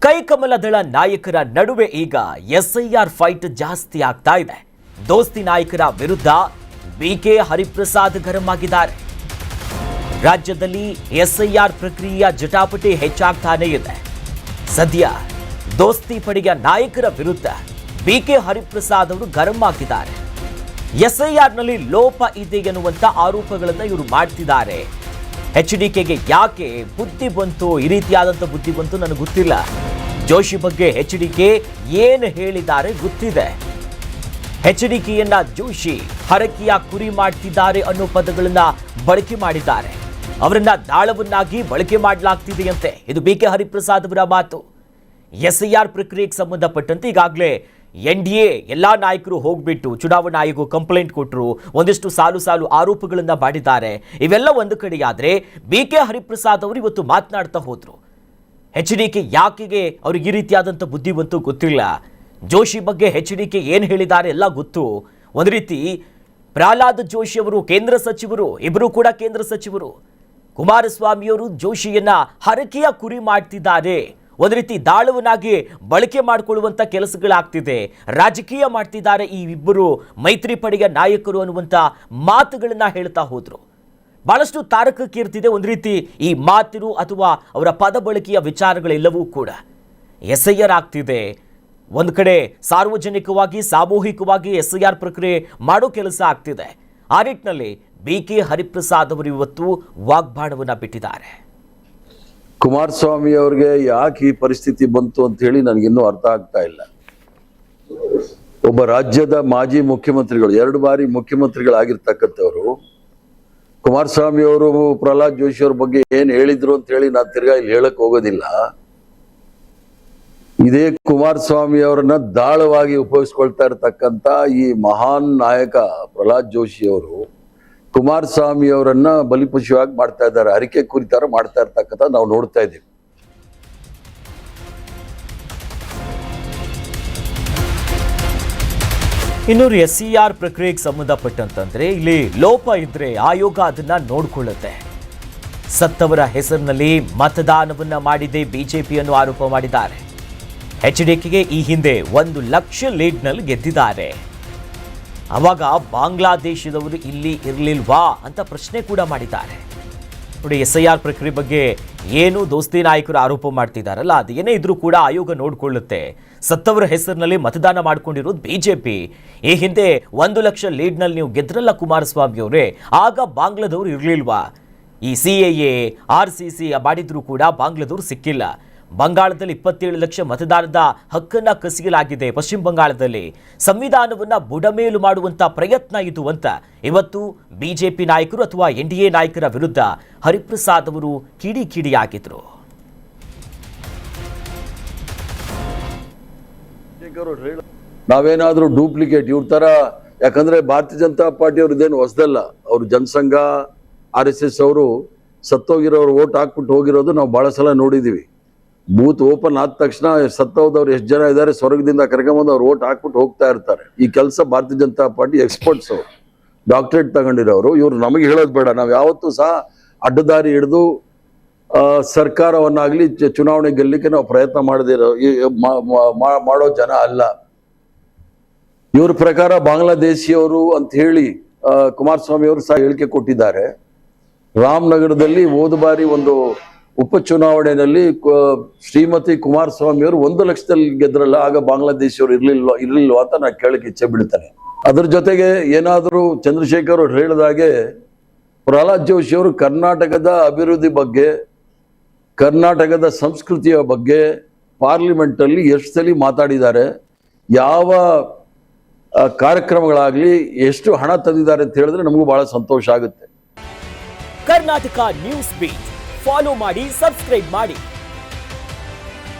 ಕೈಕಮಲದಳ ನಾಯಕರ ನಡುವೆ ಈಗ ಎಸ್ಐಆರ್ ಫೈಟ್ ಜಾಸ್ತಿ ಆಗ್ತಾ ಇದೆ. ದೋಸ್ತಿ ನಾಯಕರ ವಿರುದ್ಧ ಬಿಕೆ ಹರಿಪ್ರಸಾದ್ ಗರಂ ಆಗಿದ್ದಾರೆ. ರಾಜ್ಯದಲ್ಲಿ ಎಸ್ಐಆರ್ ಪ್ರಕ್ರಿಯೆಯ ಜಟಾಪಟಿ ಹೆಚ್ಚಾಗ್ತಾನೇ ಇದೆ. ಸದ್ಯ ದೋಸ್ತಿ ಪಡೆಯ ನಾಯಕರ ವಿರುದ್ಧ ಬಿಕೆ ಹರಿಪ್ರಸಾದ್ ಅವರು ಗರಂ ಆಗಿದ್ದಾರೆ. ಎಸ್ಐಆರ್ನಲ್ಲಿ ಲೋಪ ಇದೆ ಎನ್ನುವಂತ ಆರೋಪಗಳನ್ನು ಇವರು ಮಾಡ್ತಿದ್ದಾರೆ. ಎಚ್ಡಿಕೆಗೆ ಯಾಕೆ ಬುದ್ಧಿ ಬಂತು, ಈ ರೀತಿಯಾದಂಥ ಬುದ್ಧಿ ಬಂತು ನನಗೆ ಗೊತ್ತಿಲ್ಲ. ಜೋಶಿ ಬಗ್ಗೆ ಎಚ್ಡಿಕೆ ಏನು ಹೇಳಿದ್ದಾರೆ ಗೊತ್ತಿದೆ. ಎಚ್ಡಿಕೆಯನ್ನ ಜೋಶಿ ಹರಕೆಯ ಕುರಿ ಮಾಡ್ತಿದ್ದಾರೆ ಅನ್ನೋ ಪದಗಳನ್ನ ಬಳಕೆ ಮಾಡಿದ್ದಾರೆ. ಅವರನ್ನ ದಾಳವನ್ನಾಗಿ ಬಳಕೆ ಮಾಡಲಾಗ್ತಿದೆಯಂತೆ. ಇದು ಬಿಕೆ ಹರಿಪ್ರಸಾದ್ ಅವರ ಮಾತು. ಎಸ್ಐಆರ್ ಪ್ರಕ್ರಿಯೆಗೆ ಸಂಬಂಧಪಟ್ಟಂತೆ ಈಗಾಗಲೇ NDA ಎಲ್ಲಾ ನಾಯಕರು ಹೋಗ್ಬಿಟ್ಟು ಚುನಾವಣಾ ಆಯೋಗ ಕಂಪ್ಲೇಂಟ್ ಕೊಟ್ಟರು. ಒಂದಿಷ್ಟು ಸಾಲು ಆರೋಪಗಳನ್ನ ಮಾಡಿದ್ದಾರೆ. ಇವೆಲ್ಲ ಒಂದು ಕಡೆಯಾದ್ರೆ ಬಿಕೆ ಹರಿಪ್ರಸಾದ್ ಅವರು ಇವತ್ತು ಮಾತನಾಡ್ತಾ ಹೋದ್ರು. ಎಚ್ಡಿಕೆ ಯಾಕೆಗೆ ಅವ್ರಿಗೆ ಈ ರೀತಿಯಾದಂಥ ಬುದ್ಧಿ ಬಂತು ಗೊತ್ತಿಲ್ಲ. ಜೋಶಿ ಬಗ್ಗೆ ಎಚ್ಡಿಕೆ ಏನು ಹೇಳಿದ್ದಾರೆ ಎಲ್ಲ ಗೊತ್ತು. ಒಂದು ರೀತಿ ಪ್ರಹ್ಲಾದ್ ಜೋಶಿ ಅವರು ಕೇಂದ್ರ ಸಚಿವರು, ಇಬ್ಬರು ಕೂಡ ಕೇಂದ್ರ ಸಚಿವರು. ಕುಮಾರಸ್ವಾಮಿಯವರು ಜೋಶಿಯನ್ನ ಹರಕೆಯ ಕುರಿ ಮಾಡ್ತಿದ್ದಾರೆ. ಒಂದು ರೀತಿ ದಾಳವನ್ನಾಗಿ ಬಳಕೆ ಮಾಡಿಕೊಳ್ಳುವಂಥ ಕೆಲಸಗಳಾಗ್ತಿದೆ. ರಾಜಕೀಯ ಮಾಡ್ತಿದ್ದಾರೆ ಈ ಇಬ್ಬರು ಮೈತ್ರಿ ಪಡೆಯ ನಾಯಕರು ಅನ್ನುವಂಥ ಮಾತುಗಳನ್ನ ಹೇಳ್ತಾ ಹೋದ್ರು. ಬಹಳಷ್ಟು ತಾರಕಕ್ಕೇರ್ತಿದೆ ಒಂದು ರೀತಿ ಈ ಮಾತಿರು ಅಥವಾ ಅವರ ಪದ ಬಳಕೆಯ ವಿಚಾರಗಳೆಲ್ಲವೂ ಕೂಡ. ಎಸ್ಐಆರ್ ಆಗ್ತಿದೆ, ಒಂದು ಕಡೆ ಸಾರ್ವಜನಿಕವಾಗಿ ಸಾಮೂಹಿಕವಾಗಿ ಎಸ್ಐಆರ್ ಪ್ರಕ್ರಿಯೆ ಮಾಡೋ ಕೆಲಸ ಆಗ್ತಿದೆ. ಆ ನಿಟ್ಟಿನಲ್ಲಿ ಬಿಕೆ ಹರಿಪ್ರಸಾದ್ ಅವರು ಇವತ್ತು ವಾಗ್ಬಾಣವನ್ನ ಬಿಟ್ಟಿದ್ದಾರೆ. ಕುಮಾರಸ್ವಾಮಿ ಅವ್ರಿಗೆ ಯಾಕೆ ಈ ಪರಿಸ್ಥಿತಿ ಬಂತು ಅಂತ ಹೇಳಿ ನನಗಿನ್ನೂ ಅರ್ಥ ಆಗ್ತಾ ಇಲ್ಲ. ಒಬ್ಬ ರಾಜ್ಯದ ಮಾಜಿ ಮುಖ್ಯಮಂತ್ರಿಗಳು, 2 ಬಾರಿ ಮುಖ್ಯಮಂತ್ರಿಗಳಾಗಿರ್ತಕ್ಕಂಥವ್ರು, ಕುಮಾರಸ್ವಾಮಿ ಅವರು ಪ್ರಹ್ಲಾದ್ ಜೋಶಿ ಅವ್ರ ಬಗ್ಗೆ ಏನ್ ಹೇಳಿದ್ರು ಅಂತ ಹೇಳಿ ನಾನು ತಿರ್ಗಾ ಇಲ್ಲಿ ಹೇಳಕ್ ಹೋಗೋದಿಲ್ಲ. ಇದೇ ಕುಮಾರಸ್ವಾಮಿ ಅವರನ್ನ ದಾಳವಾಗಿ ಉಪಯೋಗಿಸ್ಕೊಳ್ತಾ ಇರತಕ್ಕಂತ ಈ ಮಹಾನ್ ನಾಯಕ ಪ್ರಹ್ಲಾದ್ ಜೋಶಿ ಅವರು ಕುಮಾರಸ್ವಾಮಿ ಅವರನ್ನ ಬಲಿಪಶುವಾಗಿ ಮಾಡ್ತಾ ಇದ್ದಾರೆ, ಹರಿಕೆ ಕುರಿತಾರ ಮಾಡ್ತಾ ಇರ್ತಕ್ಕಂಥ ನಾವು ನೋಡ್ತಾ ಇದ್ದೀವಿ. ಇನ್ನು ಎಸ್ಐಆರ್ ಪ್ರಕ್ರಿಯೆಗೆ ಸಂಬಂಧಪಟ್ಟಂತಂದ್ರೆ ಇಲ್ಲಿ ಲೋಪ ಇದ್ರೆ ಆಯೋಗ ಅದನ್ನ ನೋಡ್ಕೊಳ್ಳುತ್ತೆ. ಸತ್ತವರ ಹೆಸರಿನಲ್ಲಿ ಮತದಾನವನ್ನ ಮಾಡಿದೆ ಬಿಜೆಪಿ ಅನ್ನೋ ಆರೋಪ ಮಾಡಿದ್ದಾರೆ. ಎಚ್ಡಿಕೆಗೆ ಈ ಹಿಂದೆ 1 ಲಕ್ಷ ಲೀಡ್ನಲ್ಲಿ ಗೆದ್ದಿದ್ದಾರೆ. ಅವಾಗ ಬಾಂಗ್ಲಾದೇಶದವರು ಇಲ್ಲಿ ಇರಲಿಲ್ವಾ ಅಂತ ಪ್ರಶ್ನೆ ಕೂಡ ಮಾಡಿದ್ದಾರೆ. ನೋಡಿ, ಎಸ್ಐಆರ್ ಪ್ರಕ್ರಿಯೆ ಬಗ್ಗೆ ಏನು ದೋಸ್ತಿ ನಾಯಕರು ಆರೋಪ ಮಾಡ್ತಿದ್ದಾರಲ್ಲ, ಅದು ಏನೇ ಇದ್ರೂ ಕೂಡ ಆಯೋಗ ನೋಡಿಕೊಳ್ಳುತ್ತೆ. ಸತ್ತವರ ಹೆಸರಿನಲ್ಲಿ ಮತದಾನ ಮಾಡ್ಕೊಂಡಿರೋದು ಬಿಜೆಪಿ. ಈ ಹಿಂದೆ 1 ಲಕ್ಷ ಲೀಡ್ನಲ್ಲಿ ನೀವು ಗೆದ್ರಲ್ಲ ಕುಮಾರಸ್ವಾಮಿ ಅವರೇ, ಆಗ ಬಾಂಗ್ಲಾದವರು ಇರಲಿಲ್ವಾ? ಈ CAA RCC ಮಾಡಿದ್ರೂ ಕೂಡ ಬಾಂಗ್ಲಾದವರು ಸಿಕ್ಕಿಲ್ಲ. ಬಂಗಾಳದಲ್ಲಿ 27 ಲಕ್ಷ ಮತದಾನದ ಹಕ್ಕನ್ನ ಕಸಿಯಲಾಗಿದೆ. ಪಶ್ಚಿಮ ಬಂಗಾಳದಲ್ಲಿ ಸಂವಿಧಾನವನ್ನ ಬುಡಮೇಲು ಮಾಡುವಂತ ಪ್ರಯತ್ನ ಇದು ಅಂತ ಇವತ್ತು ಬಿಜೆಪಿ ನಾಯಕರು ಅಥವಾ NDA ನಾಯಕರ ವಿರುದ್ಧ ಹರಿಪ್ರಸಾದ್ ಅವರು ಕಿಡಿಯಾಗಿದ್ರು. ನಾವೇನಾದ್ರೂ ಡೂಪ್ಲಿಕೇಟ್ ಇವ್ರ ತರ, ಯಾಕಂದ್ರೆ ಭಾರತೀಯ ಜನತಾ ಪಾರ್ಟಿ ಅವ್ರು ಇದೇನು ಹೊಸದಲ್ಲ. ಅವರು ಜನಸಂಘ RSS ಅವರು ಸತ್ತೋಗಿರೋರು ಓಟ್ ಹಾಕ್ಬಿಟ್ಟು ಹೋಗಿರೋದು ನಾವು ಬಹಳ ಸಲ ನೋಡಿದೀವಿ. ಬೂತ್ ಓಪನ್ ಆದ ತಕ್ಷಣ ಸತ್ತೋದವ್ರು ಎಷ್ಟು ಜನ ಇದ್ದಾರೆ ಸ್ವರ್ಗದಿಂದ ಕರ್ಕೊಂಬಂದು ಅವ್ರು ಓಟ್ ಹಾಕ್ಬಿಟ್ಟು ಹೋಗ್ತಾ ಇರ್ತಾರೆ. ಈ ಕೆಲಸ ಭಾರತೀಯ ಜನತಾ ಪಾರ್ಟಿ ಎಕ್ಸ್ಪರ್ಟ್ಸ್ ಅವರು, ಡಾಕ್ಟರೇಟ್ ತಗೊಂಡಿರೋರು. ಇವ್ರು ನಮಗೆ ಹೇಳೋದು ಬೇಡ. ನಾವು ಯಾವತ್ತೂ ಸಹ ಅಡ್ಡದಾರಿ ಹಿಡಿದು ಸರ್ಕಾರವನ್ನಾಗ್ಲಿ ಚುನಾವಣೆ ಗೆಲ್ಲಲಿಕ್ಕೆ ನಾವು ಪ್ರಯತ್ನ ಮಾಡೋ ಜನ ಅಲ್ಲ. ಇವ್ರ ಪ್ರಕಾರ ಬಾಂಗ್ಲಾದೇಶಿಯವರು ಅಂತ ಹೇಳಿ ಕುಮಾರಸ್ವಾಮಿ ಅವರು ಸಹ ಹೇಳಿಕೆ ಕೊಟ್ಟಿದ್ದಾರೆ. ರಾಮನಗರದಲ್ಲಿ ಹೋದ ಬಾರಿ ಒಂದು ಉಪಚುನಾವಣೆಯಲ್ಲಿ ಶ್ರೀಮತಿ ಕುಮಾರಸ್ವಾಮಿ ಅವರು 1 ಲಕ್ಷದಲ್ಲಿ ಗೆದ್ರಲ್ಲ, ಆಗ ಬಾಂಗ್ಲಾದೇಶಿಯವರು ಇರ್ಲಿಲ್ವಾ ಅಂತ ನಾನು ಕೇಳಕ್ಕೆ ಇಚ್ಛೆ ಬಿಡ್ತೇನೆ. ಅದ್ರ ಜೊತೆಗೆ ಏನಾದರೂ ಚಂದ್ರಶೇಖರ್ ಅವರು ಹೇಳಿದಾಗೆ ಪ್ರಹ್ಲಾದ್ ಜೋಶಿ ಅವರು ಕರ್ನಾಟಕದ ಅಭಿವೃದ್ಧಿ ಬಗ್ಗೆ, ಕರ್ನಾಟಕದ ಸಂಸ್ಕೃತಿಯ ಬಗ್ಗೆ ಪಾರ್ಲಿಮೆಂಟ್ ಅಲ್ಲಿ ಎಷ್ಟು ಸಲ ಮಾತಾಡಿದ್ದಾರೆ, ಯಾವ ಕಾರ್ಯಕ್ರಮಗಳಾಗ್ಲಿ ಎಷ್ಟು ಹಣ ತಂದಿದ್ದಾರೆ ಅಂತ ಹೇಳಿದ್ರೆ ನಮಗೂ ಬಹಳ ಸಂತೋಷ ಆಗುತ್ತೆ. ಕರ್ನಾಟಕ ನ್ಯೂಸ್ ಬೀಟ್ ಫಾಲೋ ಮಾಡಿ, ಸಬ್ಸ್ಕ್ರೈಬ್ ಮಾಡಿ.